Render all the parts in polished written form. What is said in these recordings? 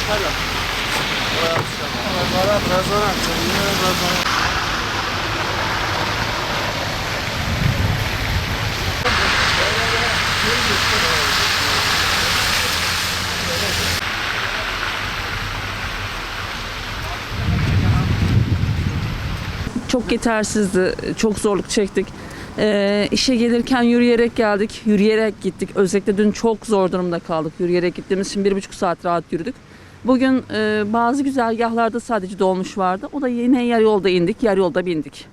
Çok yetersizdi, çok zorluk çektik. İşe gelirken yürüyerek geldik, yürüyerek gittik. Özellikle dün çok zor durumda kaldık. Yürüyerek gittiğimiz için 1,5 saat rahat yürüdük. Bugün bazı güzergahlarda sadece dolmuş vardı. O da yine yarı yolda indik, yarı yolda bindik.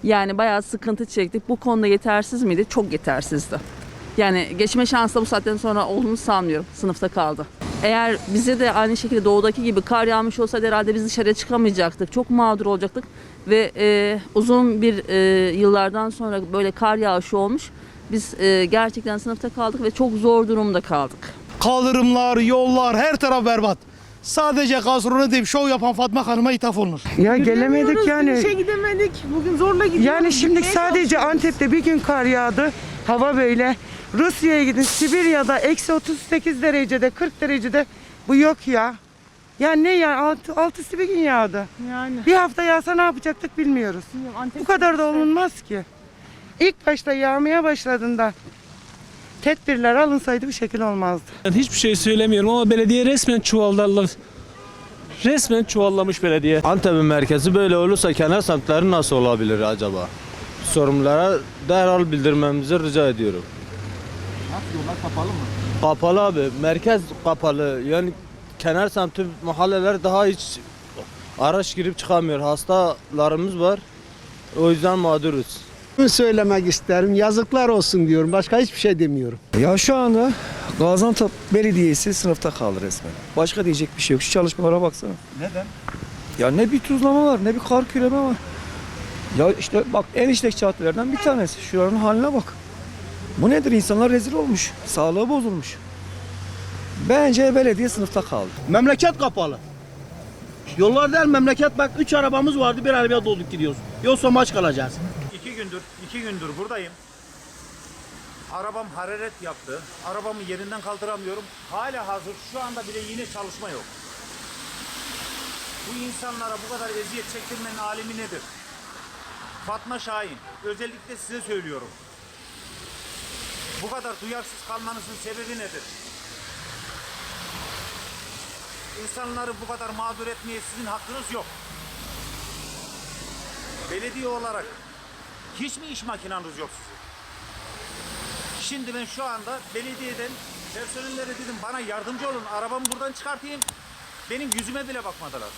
Yani bayağı sıkıntı çektik. Bu konuda yetersiz miydi? Çok yetersizdi. Yani geçme şansı da bu saatten sonra olduğunu sanmıyorum. Sınıfta kaldı. Eğer bize de aynı şekilde doğudaki gibi kar yağmış olsaydı herhalde biz dışarıya çıkamayacaktık. Çok mağdur olacaktık. Ve uzun bir yıllardan sonra böyle kar yağışı olmuş. Biz gerçekten sınıfta kaldık ve çok zor durumda kaldık. Kaldırımlar, yollar, her taraf berbat. Sadece gastronomi deyip şov yapan Fatma Hanım'a ithaf olunur. Ya gelemedik yani. İşe gidemedik. Bugün zorla gidiyoruz. Yani şimdi sadece Antep'te bir gün kar yağdı. Hava böyle. Rusya'ya gidin, Sibirya'da eksi 38 derecede, 40 derecede. Bu yok ya. Ya ne ya? Altısı bir gün yağdı. Yani. Bir hafta yağsa ne yapacaktık bilmiyoruz. Bu kadar da olunmaz ki. İlk başta yağmaya başladığında tedbirler alınsaydı bu şekil olmazdı. Ben hiçbir şey söylemiyorum ama belediye resmen çuvallamış. Resmen çuvallamış belediye. Antep'in merkezi böyle olursa kenar semtleri nasıl olabilir acaba? Sorumlulara derhal bildirmemizi rica ediyorum. Yollar kapalı mı? Kapalı abi. Merkez kapalı. Yani kenar semti mahalleler daha hiç araç girip çıkamıyor. Hastalarımız var. O yüzden mağduruz. Söylemek isterim. Yazıklar olsun diyorum. Başka hiçbir şey demiyorum. Ya şu anda Gaziantep Belediyesi sınıfta kaldı resmen. Başka diyecek bir şey yok. Şu çalışmalara baksana. Neden? Ya ne bir tuzlama var, ne bir kar küreme var. Ya işte bak en işlek caddelerden bir tanesi. Şuranın haline bak. Bu nedir? İnsanlar rezil olmuş. Sağlığı bozulmuş. Bence belediye sınıfta kaldı. Memleket kapalı. Yollar değil memleket, bak 3 arabamız vardı, bir arabaya dolduk gidiyoruz. Yoksa maç kalacağız. 2 gündür buradayım. Arabam hararet yaptı. Arabamı yerinden kaldıramıyorum. Hala hazır şu anda bile yine çalışma yok. Bu insanlara bu kadar eziyet çektirmenin alemi nedir? Fatma Şahin, özellikle size söylüyorum. Bu kadar duyarsız kalmanızın sebebi nedir? İnsanları bu kadar mağdur etmeye sizin hakkınız yok. Belediye olarak hiç mi iş makinanız yok sizin? Şimdi ben şu anda belediyeden personellere dedim bana yardımcı olun, arabamı buradan çıkartayım. Benim yüzüme bile bakmadılar.